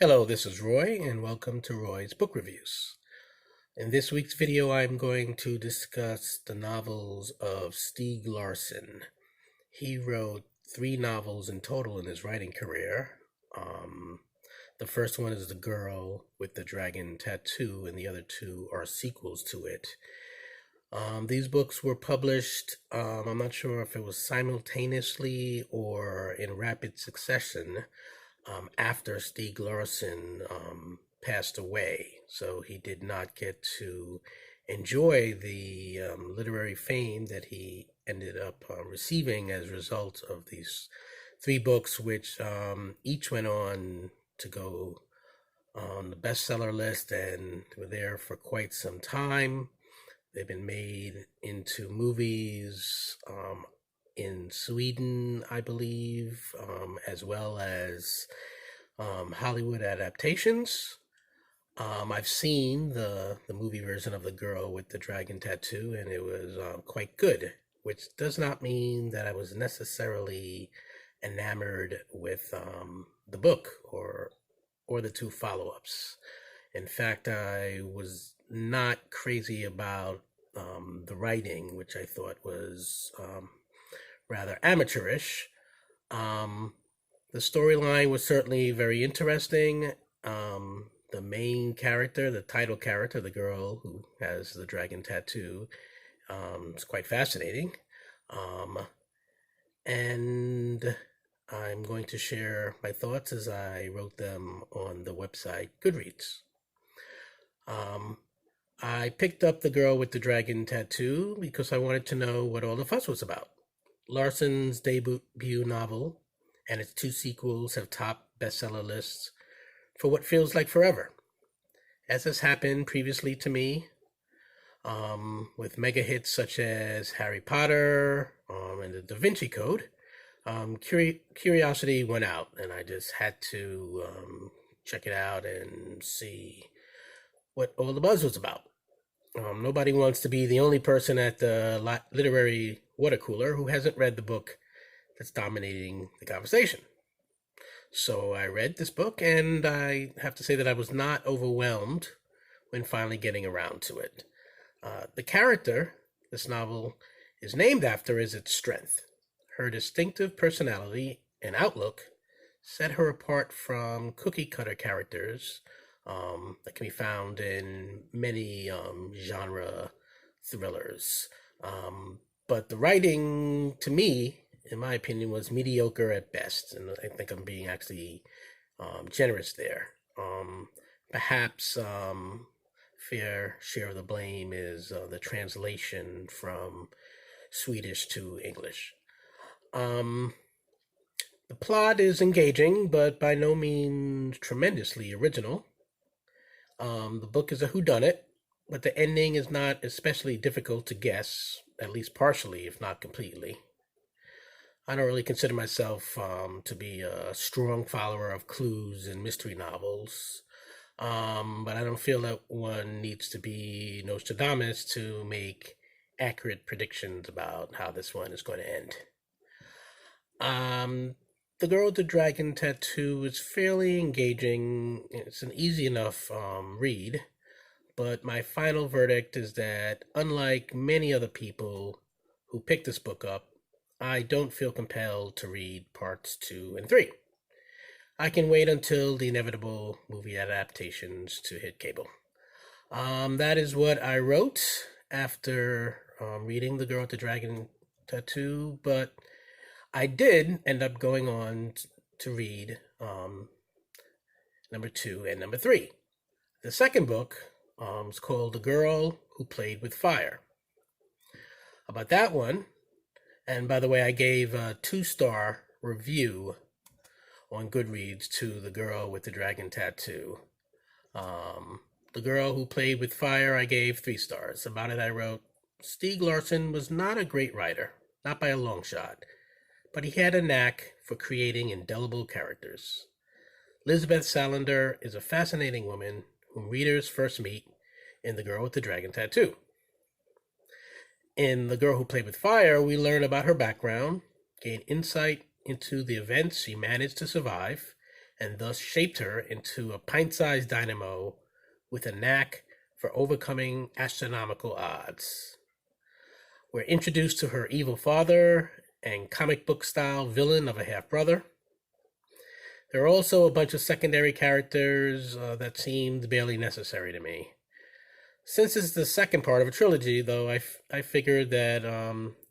Hello, this is Roy, and welcome to Roy's Book Reviews. In this week's video, I'm going to discuss the novels of Stieg Larsson. He wrote 3 novels in total in his writing career. The first one is The Girl with the Dragon Tattoo, and the other 2 are sequels to it. These books were published, I'm not sure if it was simultaneously or in rapid succession, after Stieg Larsson passed away. So he did not get to enjoy the literary fame that he ended up receiving as a result of these 3 books, which each went on to go on the bestseller list and were there for quite some time. They've been made into movies in Sweden, I believe, as well as Hollywood adaptations. I've seen the movie version of The Girl with the Dragon Tattoo, and it was quite good, which does not mean that I was necessarily enamored with the book or the 2 follow-ups. In fact, I was not crazy about the writing, which I thought was rather amateurish. The storyline was certainly very interesting. The main character, the title character, the girl who has the dragon tattoo, is quite fascinating. And I'm going to share my thoughts as I wrote them on the website Goodreads. I picked up The Girl with the Dragon Tattoo because I wanted to know what all the fuss was about. Larsson's debut novel and its 2 sequels have topped bestseller lists for what feels like forever. As has happened previously to me, with mega hits such as Harry Potter and the Da Vinci Code, curiosity went out, and I just had to check it out and see what all the buzz was about. Nobody wants to be the only person at the literary water cooler who hasn't read the book that's dominating the conversation. So I read this book, and I have to say that I was not overwhelmed when finally getting around to it. The character this novel is named after is its strength. Her distinctive personality and outlook set her apart from cookie-cutter characters that can be found in many genre thrillers. But the writing, to me, in my opinion, was mediocre at best, and I think I'm being actually generous there. Perhaps fair share of the blame is the translation from Swedish to English. The plot is engaging, but by no means tremendously original. The book is a whodunit, but the ending is not especially difficult to guess, at least partially, if not completely. I don't really consider myself to be a strong follower of clues in mystery novels, but I don't feel that one needs to be Nostradamus to make accurate predictions about how this one is going to end. The Girl with the Dragon Tattoo is fairly engaging. It's an easy enough read, but my final verdict is that, unlike many other people who picked this book up, I don't feel compelled to read parts 2 and 3. I can wait until the inevitable movie adaptations to hit cable. That is what I wrote after reading The Girl with the Dragon Tattoo, but I did end up going on to read number 2 and number 3. The second book is called The Girl Who Played with Fire. About that one, and by the way, I gave a 2-star review on Goodreads to The Girl with the Dragon Tattoo. The Girl Who Played with Fire, I gave 3 stars. About it, I wrote, Stieg Larsson was not a great writer, not by a long shot, but he had a knack for creating indelible characters. Lisbeth Salander is a fascinating woman whom readers first meet in The Girl with the Dragon Tattoo. In The Girl Who Played with Fire, we learn about her background, gain insight into the events she managed to survive, and thus shaped her into a pint-sized dynamo with a knack for overcoming astronomical odds. We're introduced to her evil father and comic book style villain of a half-brother. There are also a bunch of secondary characters that seemed barely necessary to me. Since it's the second part of a trilogy, though, I figured that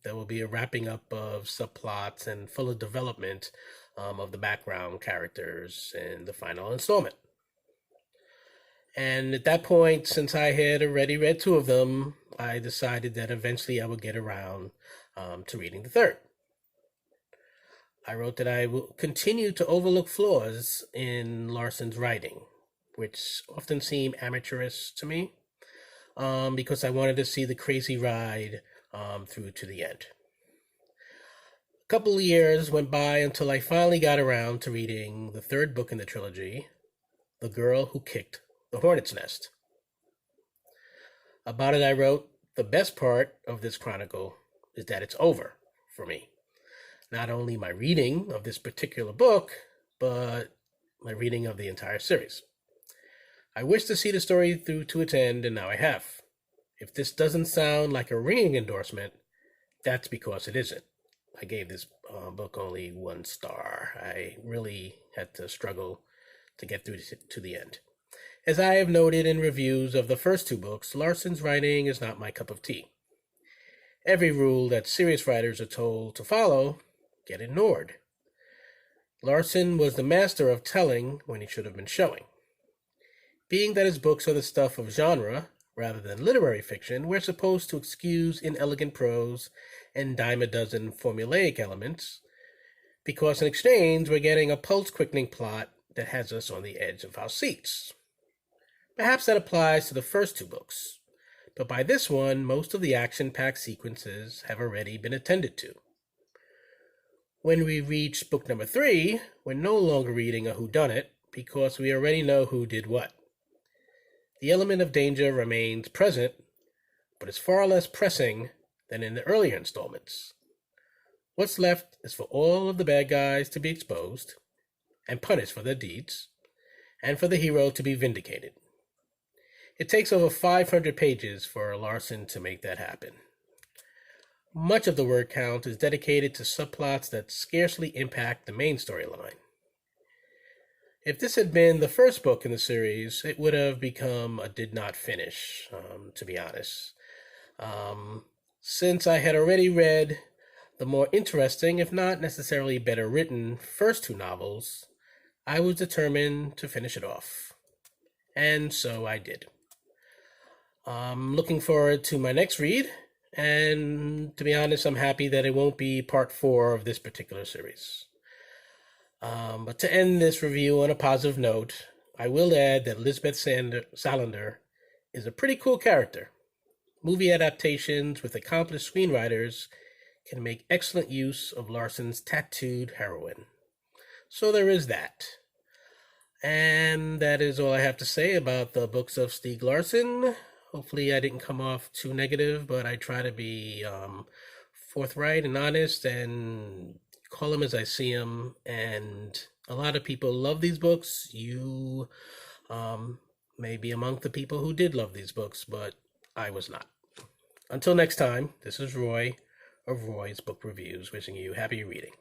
there will be a wrapping up of subplots and fuller development of the background characters in the final installment. And at that point, since I had already read two of them, I decided that eventually I would get around to reading the third. I wrote that I will continue to overlook flaws in Larsson's writing, which often seem amateurish to me, because I wanted to see the crazy ride through to the end. A couple of years went by until I finally got around to reading the third book in the trilogy, The Girl Who Kicked the Hornet's Nest. About it I wrote, the best part of this chronicle is that it's over for me. Not only my reading of this particular book, but my reading of the entire series. I wish to see the story through to its end, and now I have. If this doesn't sound like a ringing endorsement, that's because it isn't. I gave this book only 1 star. I really had to struggle to get through to the end. As I have noted in reviews of the first 2 books, Larsson's writing is not my cup of tea. Every rule that serious writers are told to follow get ignored. Larsson was the master of telling when he should have been showing. Being that his books are the stuff of genre rather than literary fiction, we're supposed to excuse inelegant prose and dime a dozen formulaic elements, because in exchange we're getting a pulse-quickening plot that has us on the edge of our seats. Perhaps that applies to the first 2 books, but by this one, most of the action-packed sequences have already been attended to. When we reach book number 3, we're no longer reading a whodunit because we already know who did what. The element of danger remains present, but is far less pressing than in the earlier installments. What's left is for all of the bad guys to be exposed and punished for their deeds, and for the hero to be vindicated. It takes over 500 pages for Larsson to make that happen. Much of the word count is dedicated to subplots that scarcely impact the main storyline. If this had been the first book in the series, it would have become a did not finish, to be honest. Since I had already read the more interesting, if not necessarily better written, first 2 novels, I was determined to finish it off. And so I did. I'm looking forward to my next read, and to be honest, I'm happy that it won't be part 4 of this particular series. But to end this review on a positive note, I will add that Lisbeth Salander is a pretty cool character. Movie adaptations with accomplished screenwriters can make excellent use of Larsson's tattooed heroine. So there is that. And that is all I have to say about the books of Stieg Larsson. Hopefully I didn't come off too negative, but I try to be forthright and honest and call them as I see them. And a lot of people love these books. You may be among the people who did love these books, but I was not. Until next time, this is Roy of Roy's Book Reviews, wishing you happy reading.